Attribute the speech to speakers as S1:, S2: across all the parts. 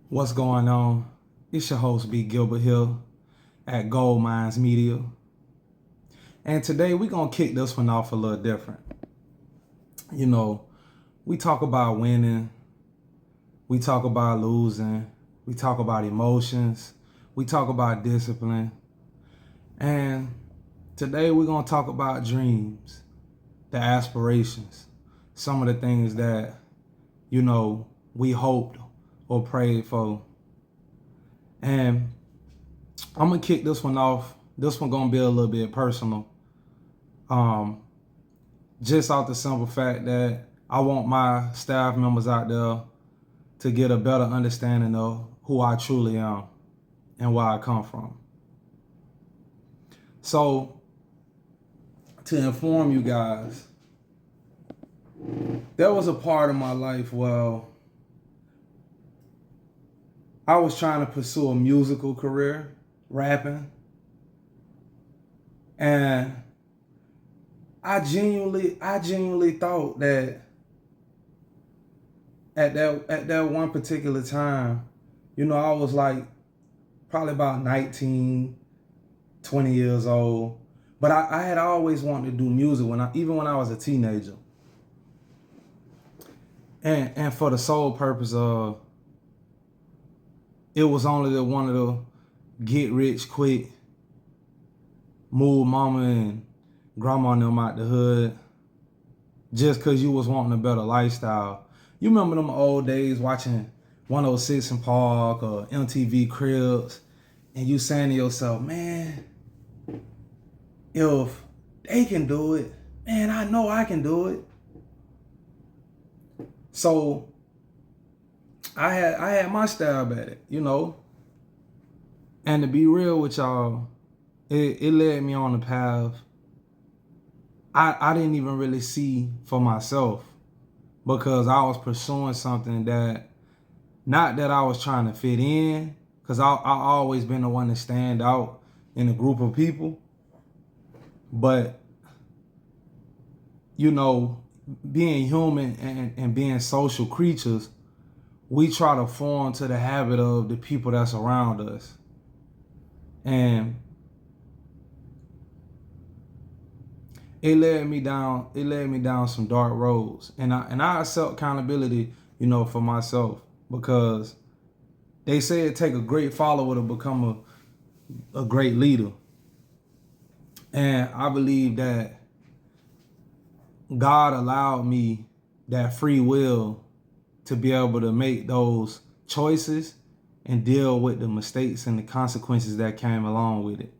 S1: What's going on? It's your host, B. Gilbert Hill at Gold Mines Media. And today we're going to kick this one off a little different. You know, we talk about winning, we talk about losing, we talk about emotions, we talk about discipline. And today we're going to talk about dreams, the aspirations, some of the things that, we hoped or prayed for. And I'm gonna kick this one off. This one gonna be a little bit personal. Just off the simple fact that I want my staff members out there to get a better understanding of who I truly am and where I come from. So, to inform you guys, there was a part of my life where I was trying to pursue a musical career, rapping, and I genuinely thought that at that one particular time, I was like probably about 19, 20 years old. But I had always wanted to do music even when I was a teenager. And for the sole purpose of it was only the one of the get rich quick, move mama and grandma and them out the hood just because you was wanting a better lifestyle. You remember them old days watching 106 in Park or MTV Cribs, and you saying to yourself, man, if they can do it, man, I know I can do it. So I had my stab at it, And to be real with y'all, it led me on the path I didn't even really see for myself, because I was pursuing something that, not that I was trying to fit in, because I always been the one to stand out in a group of people. But, being human and being social creatures, we try to form to the habit of the people that's around us. And it led me down some dark roads. And I accept accountability, for myself, because they say it take a great follower to become a great leader. And I believe that God allowed me that free will to be able to make those choices and deal with the mistakes and the consequences that came along with it.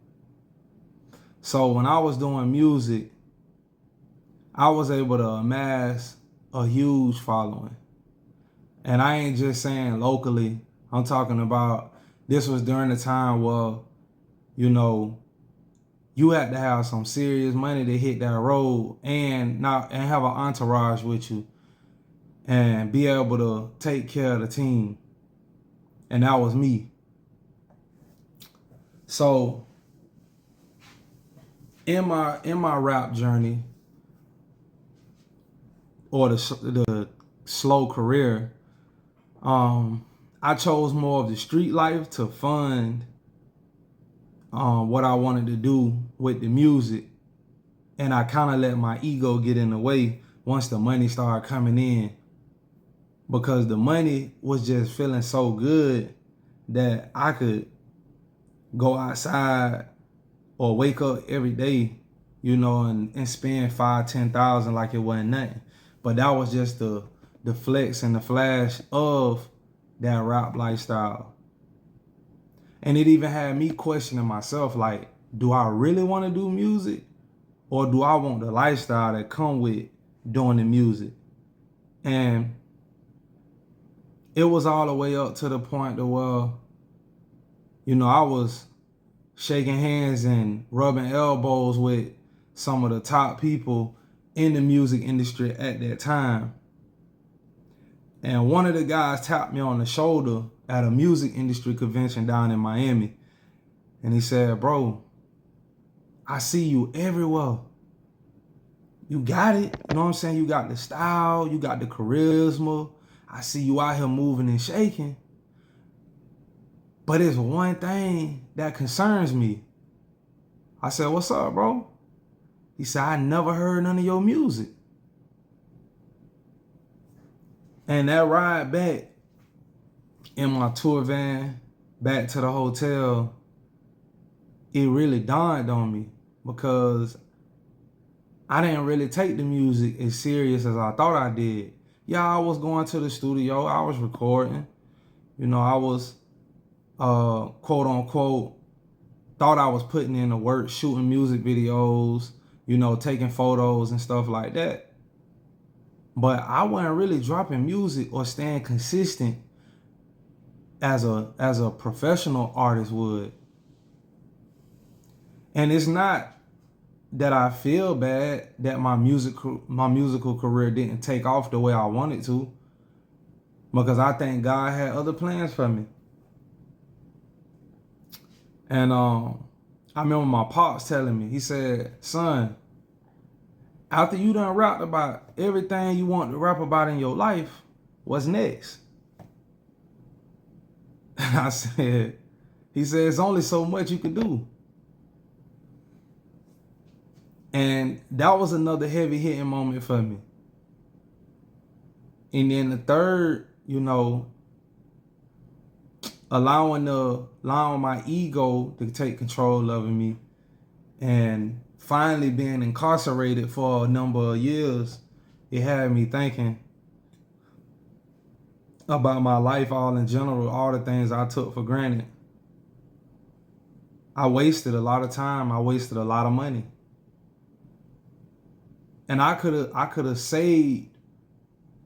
S1: So when I was doing music, I was able to amass a huge following. And I ain't just saying locally. I'm talking about, this was during the time where, you had to have some serious money to hit that road and have an entourage with you and be able to take care of the team. And that was me. So in my rap journey, or the slow career, I chose more of the street life to fund what I wanted to do with the music. And I kind of let my ego get in the way once the money started coming in, because the money was just feeling so good that I could go outside or wake up every day, and spend 5,000-10,000 like it wasn't nothing. But that was just the flex and the flash of that rap lifestyle. And it even had me questioning myself, like, do I really want to do music? Or do I want the lifestyle that come with doing the music? And it was all the way up to the point to where, I was shaking hands and rubbing elbows with some of the top people in the music industry at that time. And one of the guys tapped me on the shoulder at a music industry convention down in Miami. And he said, bro, I see you everywhere. You got it. You know what I'm saying? You got the style. You got the charisma. I see you out here moving and shaking. But it's one thing that concerns me. I said, what's up, bro? He said, I never heard none of your music. And that ride back in my tour van back to the hotel, it really dawned on me because I didn't really take the music as serious as I thought I did. Yeah, I was going to the studio, I was recording. You know, I was, quote unquote, thought I was putting in the work, shooting music videos, you know, taking photos and stuff like that. But I wasn't really dropping music or staying consistent as a professional artist would. And it's not that I feel bad that my musical career didn't take off the way I wanted to, because I think God had other plans for me. And I remember my pops telling me, he said, son, after you done rapped about everything you want to rap about in your life, what's next? And I said, he said, it's only so much you can do. And that was another heavy hitting moment for me. And then the third, you know, allowing my ego to take control of me and finally being incarcerated for a number of years, it had me thinking about my life all in general, all the things I took for granted. I wasted a lot of time. I wasted a lot of money. And I could have saved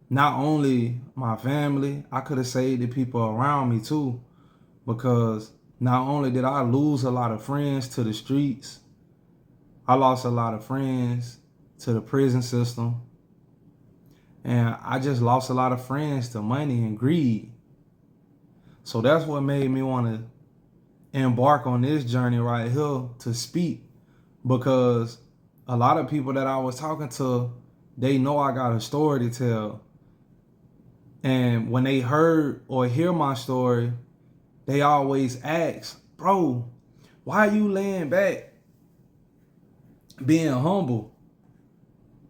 S1: not only my family, I could have saved the people around me too. Because not only did I lose a lot of friends to the streets, I lost a lot of friends to the prison system. And I just lost a lot of friends to money and greed. So that's what made me want to embark on this journey right here to speak. Because a lot of people that I was talking to, they know I got a story to tell. And when they heard or hear my story, they always ask, bro, why are you laying back, being humble?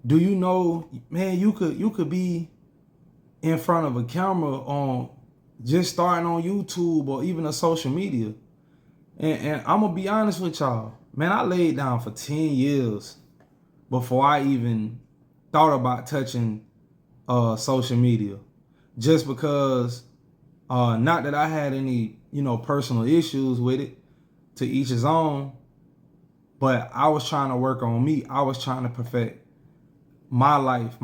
S1: Do you know, man, you could be in front of a camera on just starting on YouTube or even a social media. And I'm gonna be honest with y'all, man, I laid down for 10 years before I even thought about touching social media. Just because, not that I had any, you know, personal issues with it, to each his own, but I was trying to work on me. I was trying to perfect my life,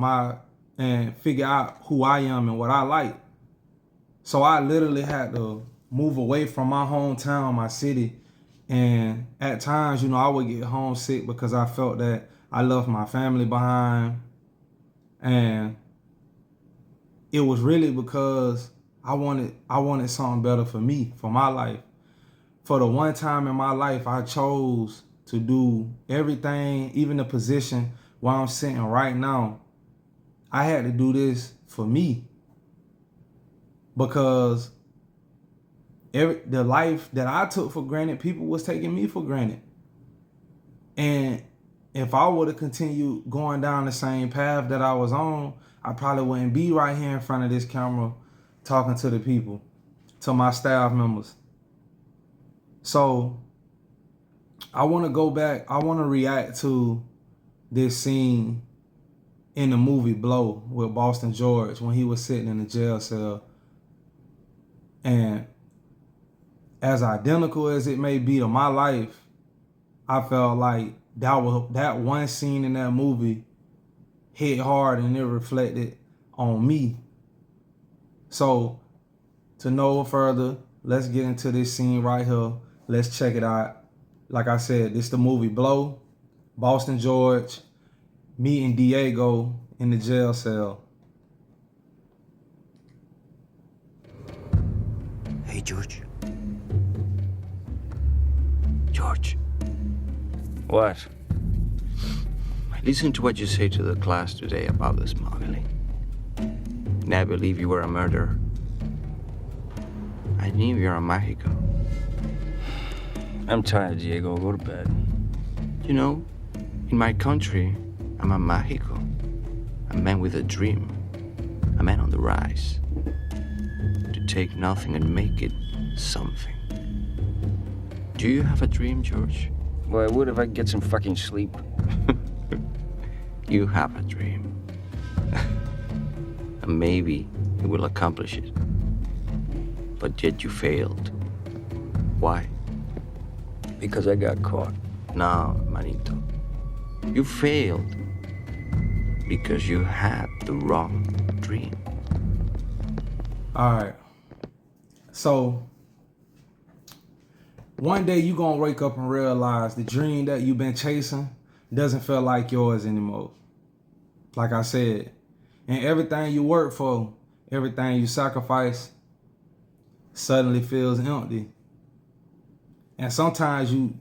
S1: and figure out who I am and what I like. So I literally had to move away from my hometown, my city. And at times, you know, I would get homesick because I felt that I left my family behind. And it was really because I wanted something better for me, for my life. For the one time in my life, I chose to do everything, even the position where I'm sitting right now. I had to do this for me. Because the life that I took for granted, people was taking me for granted. And if I would have continued going down the same path that I was on, I probably wouldn't be right here in front of this camera talking to the people, to my staff members. So I want to go back. I want to react to this scene in the movie Blow with Boston George when he was sitting in the jail cell. And as identical as it may be to my life, I felt like that one scene in that movie hit hard and it reflected on me. So to know further, let's get into this scene right here. Let's check it out. Like I said, this is the movie Blow, Boston George, me and Diego in the jail cell.
S2: Hey, George. George.
S3: What?
S2: Listen to what you say to the class today about the smuggling. And I believe you were a murderer. I knew you're in Mexico.
S3: I'm tired, Diego. Go to bed.
S2: You know, in my country, I'm a Mexico. A man with a dream. A man on the rise. To take nothing and make it something. Do you have a dream, George?
S3: Well, I would if I could get some fucking sleep.
S2: You have a dream. And maybe you will accomplish it. But yet you failed. Why?
S3: Because I got caught.
S2: No, manito. You failed because you had the wrong dream.
S1: All right. So one day you gonna wake up and realize the dream that you've been chasing doesn't feel like yours anymore. Like I said, and everything you work for, everything you sacrifice, suddenly feels empty. And sometimes you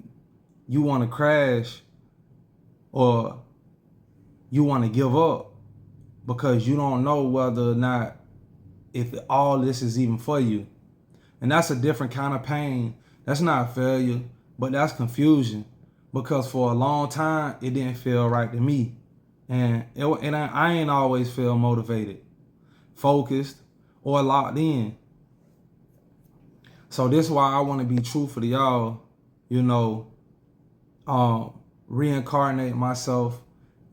S1: want to crash, or you want to give up because you don't know whether or not if all this is even for you. And that's a different kind of pain. That's not failure, but that's confusion. Because for a long time, it didn't feel right to me. And I ain't always feel motivated, focused, or locked in. So this is why I want to be truthful to y'all, reincarnate myself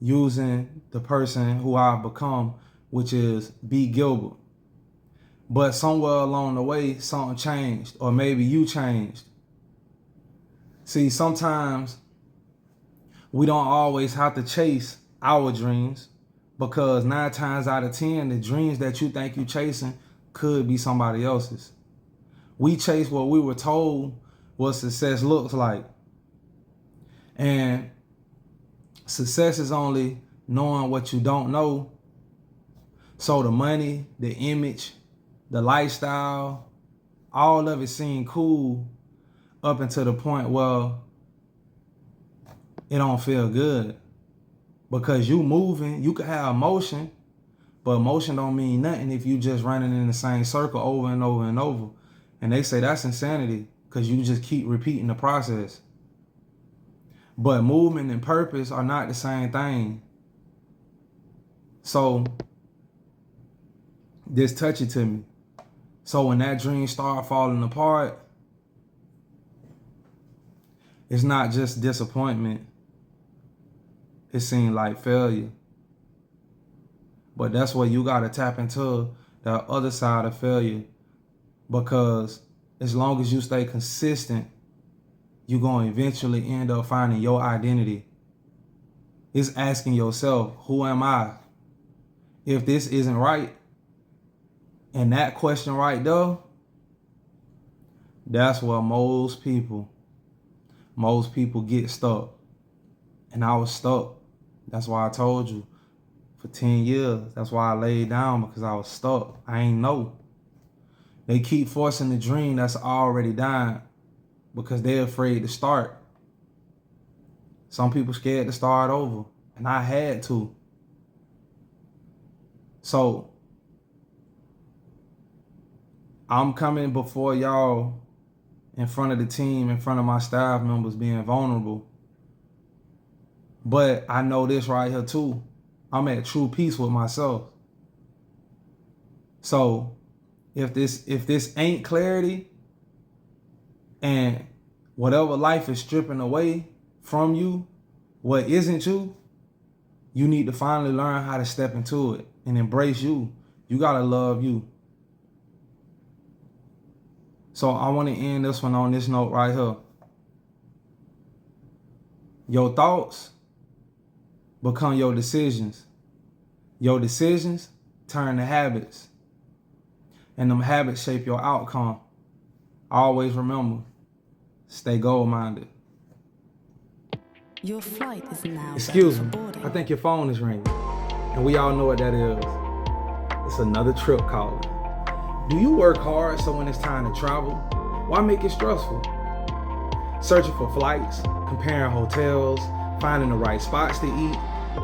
S1: using the person who I've become, which is B. Gilbert. But somewhere along the way, something changed, or maybe you changed. See, sometimes we don't always have to chase our dreams, because 9 times out of 10, the dreams that you think you're chasing could be somebody else's. We chase what we were told what success looks like. And success is only knowing what you don't know. So the money, the image, the lifestyle, all of it seemed cool up until the point where it don't feel good. Because you moving, you can have motion, but motion don't mean nothing if you just running in the same circle over and over and over. And they say that's insanity, because you just keep repeating the process. But movement and purpose are not the same thing. So this touched it to me. So when that dream started falling apart, it's not just disappointment. It seemed like failure. But that's where you got to tap into the other side of failure. Because as long as you stay consistent, you're going to eventually end up finding your identity. It's asking yourself, who am I? If this isn't right, and that question right there, that's where most people get stuck. And I was stuck. That's why I told you for 10 years. That's why I laid down, because I was stuck. I ain't know. They keep forcing the dream that's already dying because they're afraid to start. Some people scared to start over, and I had to. So I'm coming before y'all in front of the team, in front of my staff members, being vulnerable. But I know this right here too. I'm at true peace with myself. So if this ain't clarity, and whatever life is stripping away from you, what isn't you, you need to finally learn how to step into it and embrace you. You gotta love you. So I want to end this one on this note right here. Your thoughts become your decisions. Your decisions turn to habits. And them habits shape your outcome. Always remember, stay goal-minded.
S4: Your flight is now
S1: Excuse
S4: ready
S1: me,
S4: for boarding.
S1: I think your phone is ringing. And we all know what that is. It's another trip calling. Do you work hard so when it's time to travel, why make it stressful? Searching for flights, comparing hotels, finding the right spots to eat,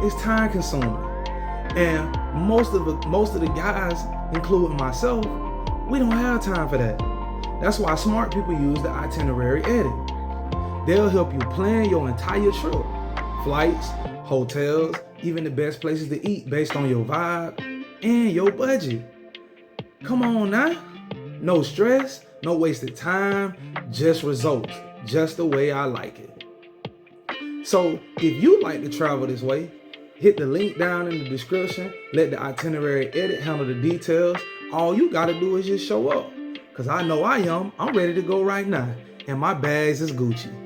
S1: it's time consuming. And most of the guys, including myself, we don't have time for that. That's why smart people use the Itinerary Edit. They'll help you plan your entire trip. Flights, hotels, even the best places to eat based on your vibe and your budget. Come on now. No stress, no wasted time, just results, just the way I like it. So if you like to travel this way, hit the link down in the description, let the Itinerary Edit handle the details. All you gotta do is just show up. Cause I know I am, I'm ready to go right now. And my bags is Gucci.